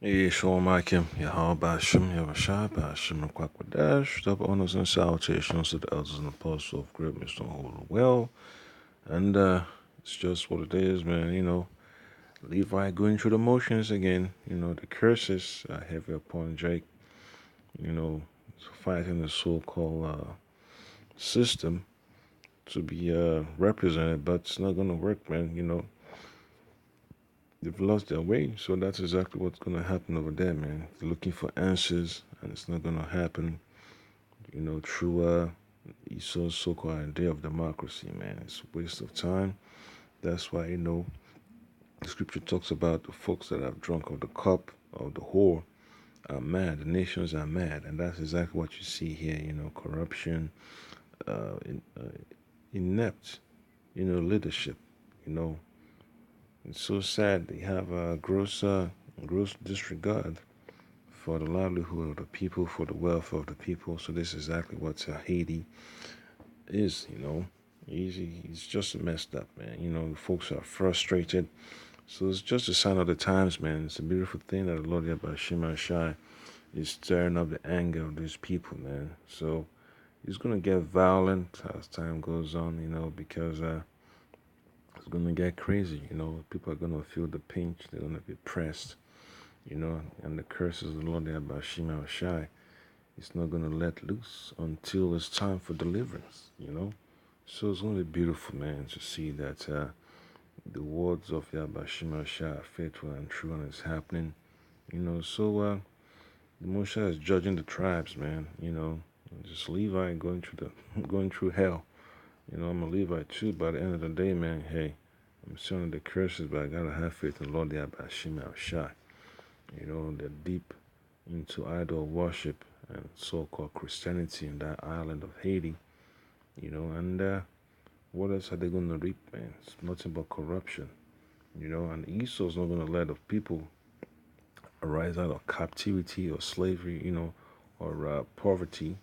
Shalom Akim, Yahweh Shem Yahweh Bashim Kwakwadash, double honors and salutations to the elders and apostles of great wisdom hold well. And it's just what it is, man. Levi going through the motions again. The curses are heavy upon Jake, you know, fighting the so called system to be represented, but it's not gonna work, man. They've lost their way, so that's exactly what's gonna happen over there, man. They're looking for answers, and it's not gonna happen through Esau's so-called idea of democracy, man. It's a waste of time. That's why, the scripture talks about the folks that have drunk of the cup of the whore are mad. The nations are mad. And that's exactly what you see here, corruption, inept, leadership, you know. It's so sad they have a gross disregard for the livelihood of the people, for the welfare of the people. So this is exactly what Haiti is. He's just messed up, man. Folks are frustrated. So it's just a sign of the times, man. It's a beautiful thing that the Lord Yabashima Shai is stirring up the anger of these people, man. So it's gonna get violent as time goes on, because it's gonna get crazy. People are gonna feel the pinch. They're gonna be pressed. And the curses of the Lord Yabashima Shai, it's not gonna let loose until it's time for deliverance. So it's going to be beautiful, man, to see that the words of Yabashima Shah are faithful and true and it's happening. The Moshe is judging the tribes, man. Just Levi going through going through hell. I'm a Levi too. By the end of the day, man, hey, I'm still under the curses, but I gotta have faith in Lord Yabashima Shah. They're deep into idol worship and so-called Christianity in that island of Haiti. And what else are they going to reap, man? It's nothing but corruption, and Esau's not going to let the people arise out of captivity or slavery, or poverty.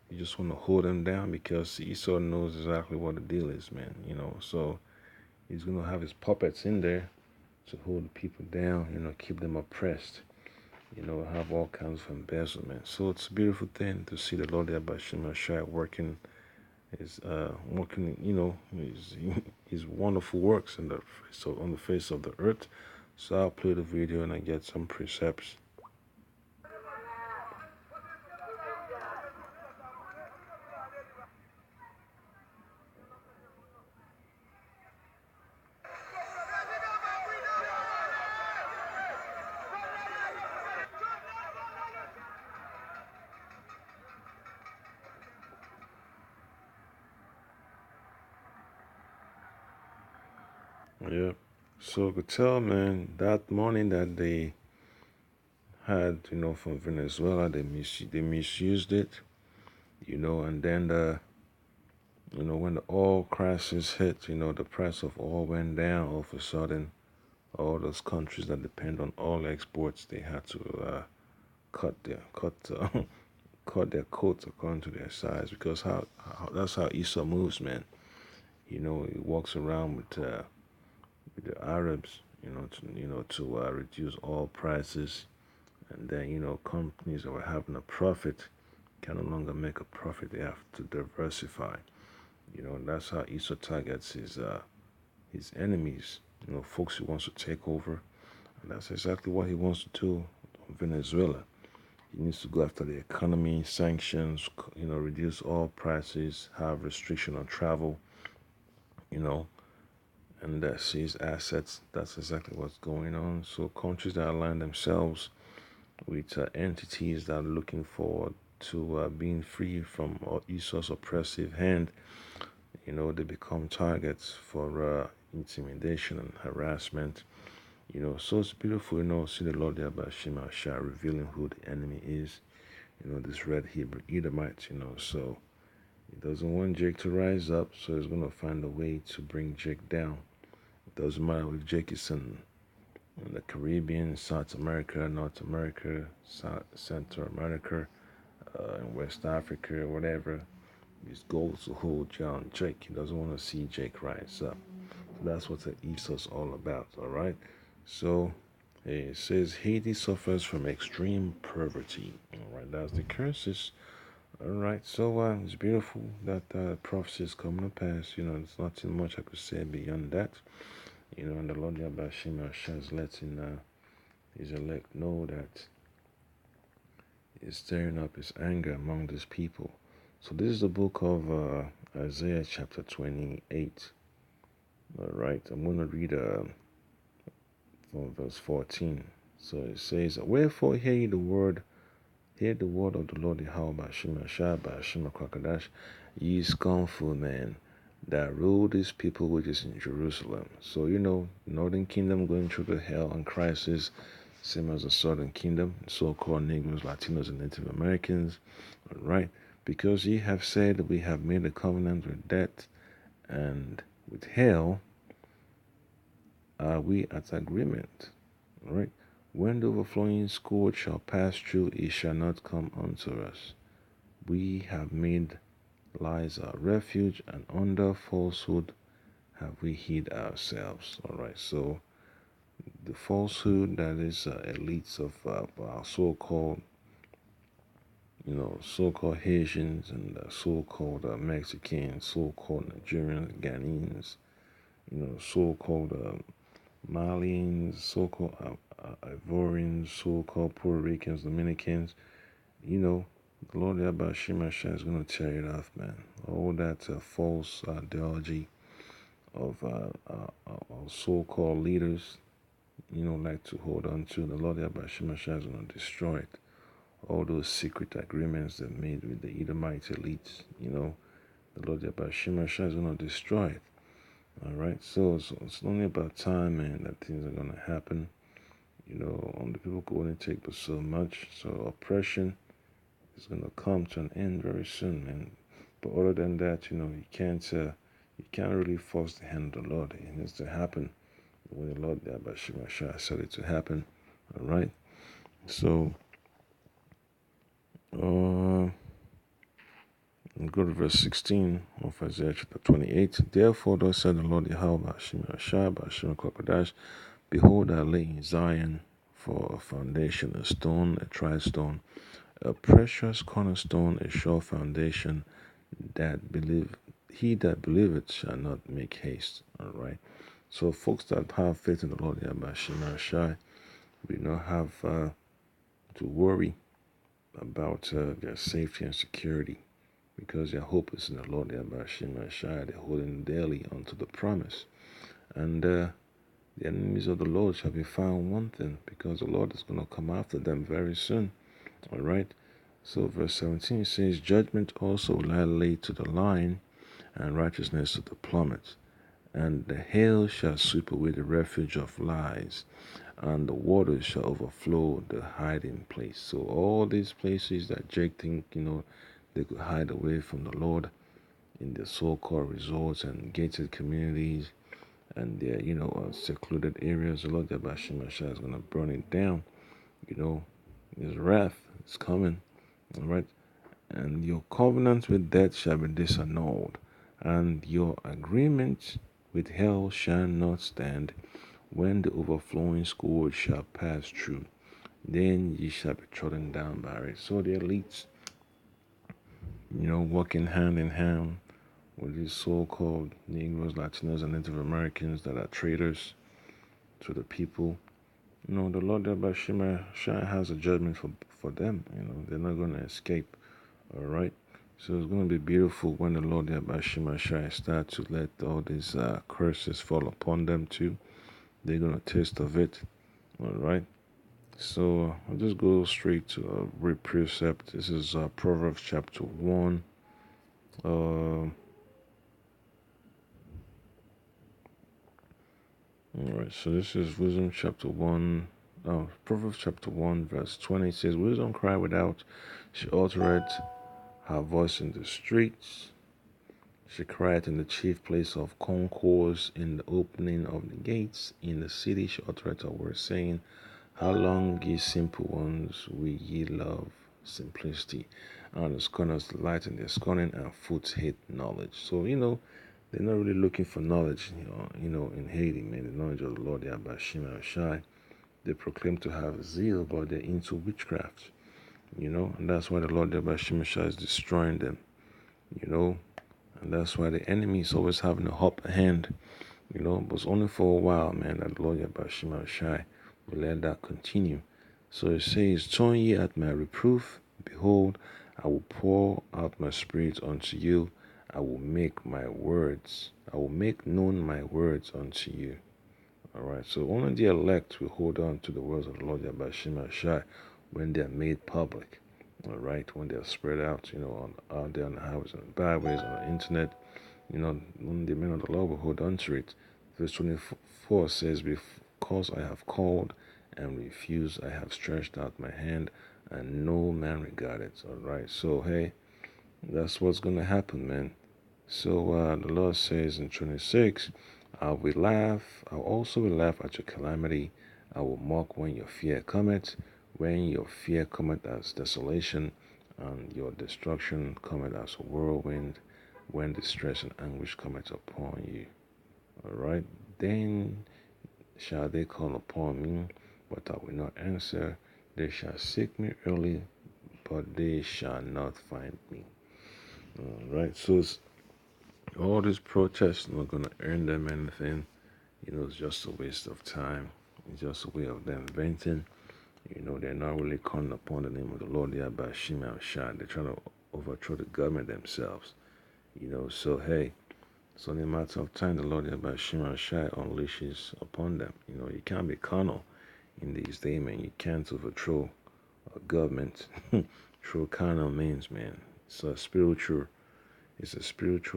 You just want to hold them down because Esau knows exactly what the deal is, man. So he's going to have his puppets in there to hold the people down, keep them oppressed, have all kinds of embezzlement. So it's a beautiful thing to see the Lord Yabashim Shai working his wonderful works on the face of the earth. So I'll play the video and I get some precepts. Yeah. So I could tell, man, that money that they had, from Venezuela, they misused it, and then when the oil crisis hit, the price of oil went down all of a sudden. All those countries that depend on oil exports, they had to cut their cut cut their coats according to their size because that's how Esau moves, man. He walks around with the Arabs, to reduce oil prices, and then companies that were having a profit can no longer make a profit. They have to diversify. And that's how Esau targets his enemies. Folks he wants to take over, and that's exactly what he wants to do on Venezuela. He needs to go after the economy, sanctions, reduce oil prices, have restriction on travel, you know, and seize assets. That's exactly what's going on. So countries that align themselves with entities that are looking forward to being free from Esau's oppressive hand, they become targets for intimidation and harassment. So it's beautiful, see the Lord Yabashim Shah revealing who the enemy is, this red Hebrew Edomite, so he doesn't want Jake to rise up, so he's going to find a way to bring Jake down. It doesn't matter if Jake is in the Caribbean, South America, North America, Central America, in West Africa, whatever. His goal is to hold John Jake. He doesn't want to see Jake rise up. So that's what the Esau's all about, all right? So It says Haiti suffers from extreme poverty. All right, that's the curses. All right, so it's beautiful that prophecy is coming to pass. There's not too much I could say beyond that. And the Lord Yabashima is letting his elect know that he's stirring up his anger among these people. So this is the book of Isaiah chapter 28. All right, I'm going to read from verse 14. So it says, Wherefore hear the word of the Lord Yahweh Bashim Ashah Bashim Kwakadash, ye scornful men that rule these people which is in Jerusalem. So Northern Kingdom going through the hell and crisis, same as the Southern Kingdom, so-called Negroes, Latinos, and Native Americans. All right, because ye have said, we have made a covenant with death and with hell, are we at agreement? All right. When the overflowing scourge shall pass through, it shall not come unto us. We have made lies our refuge, and under falsehood have we hid ourselves. All right. So the falsehood that is elites of our so-called, so-called Haitians and so-called Mexicans, so-called Nigerians, Ghanaians, so-called Malians, so-called Ivorians, so-called Puerto Ricans, Dominicans. The Lord Yabba Shimasha is going to tear it off, man. All that false ideology of so-called leaders, like to hold on to. The Lord Yabba Shimasha is going to destroy it. All those secret agreements they made with the Edomite elites, the Lord Yabba Shimasha is going to destroy it. All right, so it's only about time, man, that things are going to happen. The people could only take but so much. So oppression is going to come to an end very soon, man. But other than that, you can't really force the hand of the Lord. It needs to happen when the Lord Yabashimashah said it to happen. All right. So, go to verse 16 of Isaiah chapter 28. Therefore, thus said the Lord Yahweh Bashimashah Bashim Kokodash, behold, I lay in Zion for a foundation, a stone, a tried stone, a precious cornerstone, a sure foundation, he that believeth shall not make haste. All right. So folks that have faith in the Lord Yabashima Shai, we don't have to worry about their safety and security, because their hope is in the Lord Yabashima Shai. They're holding daily unto the promise. And the enemies of the Lord shall be found wanting, because the Lord is going to come after them very soon. All right. So verse 17 says, Judgment also will I lay to the line, and righteousness to the plummet. And the hail shall sweep away the refuge of lies, and the waters shall overflow the hiding place. So all these places that Jake think, they could hide away from the Lord in the so-called resorts and gated communities and their, secluded areas, the Lord Yabashimashah is going to burn it down. His wrath is coming. All right. And your covenant with death shall be disannulled, and your agreement with hell shall not stand. When the overflowing scourge shall pass through, then ye shall be trodden down by it. So the elites, working hand in hand with these so-called Negroes, Latinos, and Native Americans that are traitors to the people. The Lord Shai has a judgment for them. They're not going to escape. All right. So it's going to be beautiful when the Lord Yabashima Shai start to let all these curses fall upon them too. They're going to taste of it. All right. So I'll just go straight to a precept. This is Proverbs chapter 1. All right. So this is Wisdom chapter 1. Proverbs chapter 1 verse 20 says, Wisdom cry without, she uttereth her voice in the streets. She cried in the chief place of concourse, in the opening of the gates. In the city she uttered a word, saying, How long, ye simple ones, will ye love simplicity? And the scorners delight in their scorning, and fools hate knowledge. So, they're not really looking for knowledge, in Haiti, man. The knowledge of the Lord, Yabashim Shai. They proclaim to have zeal, but they're into witchcraft. And that's why the Lord Yabashimashai is destroying them. You know, and that's why the enemy is always having a upper hand. But it's only for a while, man, that the Lord Yabashimashai will let that continue. So it says, "Turn ye at my reproof, behold, I will pour out my spirit unto you. I will make known my words unto you." All right, so only the elect will hold on to the words of the Lord Yabashimashai when they're made public. All right, when they're spread out, out there on the highways and the byways, on the internet, when the men of the Lord will hold on to it. Verse 24 says, "Because I have called and refused, I have stretched out my hand, and no man regarded." All right, so hey, that's what's going to happen, man. So the Lord says in 26, "I will laugh, I also will laugh at your calamity. I will mock when your fear cometh, when your fear cometh as desolation, and your destruction cometh as a whirlwind, when distress and anguish cometh upon you." All right, then shall they call upon me, but I will not answer. They shall seek me early, but they shall not find me. All right, so all these protests not going to earn them anything. It's just a waste of time. It's just a way of them venting. They're not really calling upon the name of the Lord Yahweh Shema Shah. They're trying to overthrow the government themselves. So hey, it's only a matter of time the Lord Yahweh Shema Shah unleashes upon them. You can't be carnal in these days, man. You can't overthrow a government through carnal means, man. It's a spiritual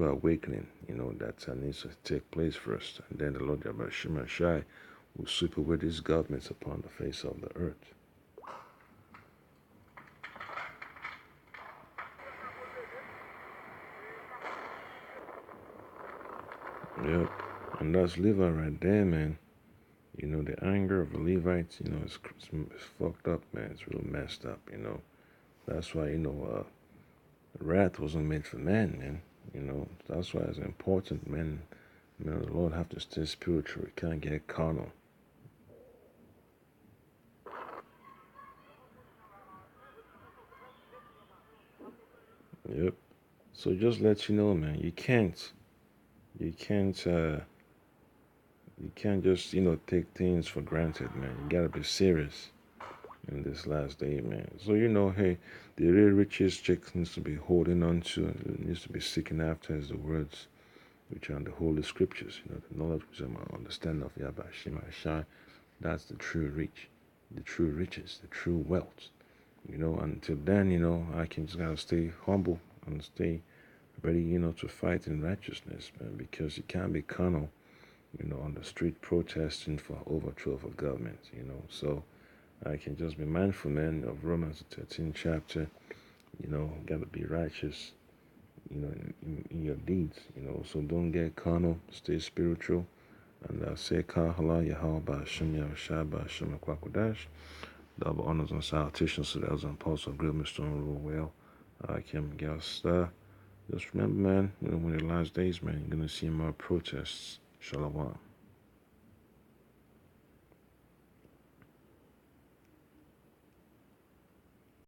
awakening, that needs to take place first. And then the Lord Yahweh Shema Shai will sweep away these governments upon the face of the earth. Yep. And that's Levi right there, man. The anger of the Levites, it's fucked up, man. It's real messed up. That's why, wrath wasn't made for man, man. That's why it's important, man. The Lord have to stay spiritual. You can't get carnal. Yep. So just let you know, man, you can't, you can't just, take things for granted, man. You gotta be serious in this last day, man. So, hey, the real richest chick needs to be holding on to, needs to be seeking after is the words which are in the Holy Scriptures, the knowledge, wisdom, and understanding of Yahweh Shema Shai. That's the true the true riches, the true wealth. Until then, I can just gotta stay humble and stay ready, to fight in righteousness, man, because you can't be carnal, on the street protesting for overthrow of a government, So I can just be mindful, man, of Romans 13 chapter, gotta be righteous, in your deeds, So don't get carnal, stay spiritual. And say Kahala Yahweh Shem Yahushua Shem Kwakudash. Double honors and salutations to the elders and apostles of Great Mr. Rule well. Kim Gas. Just remember, man, when the last days, man, you're gonna see more protests. Shalom.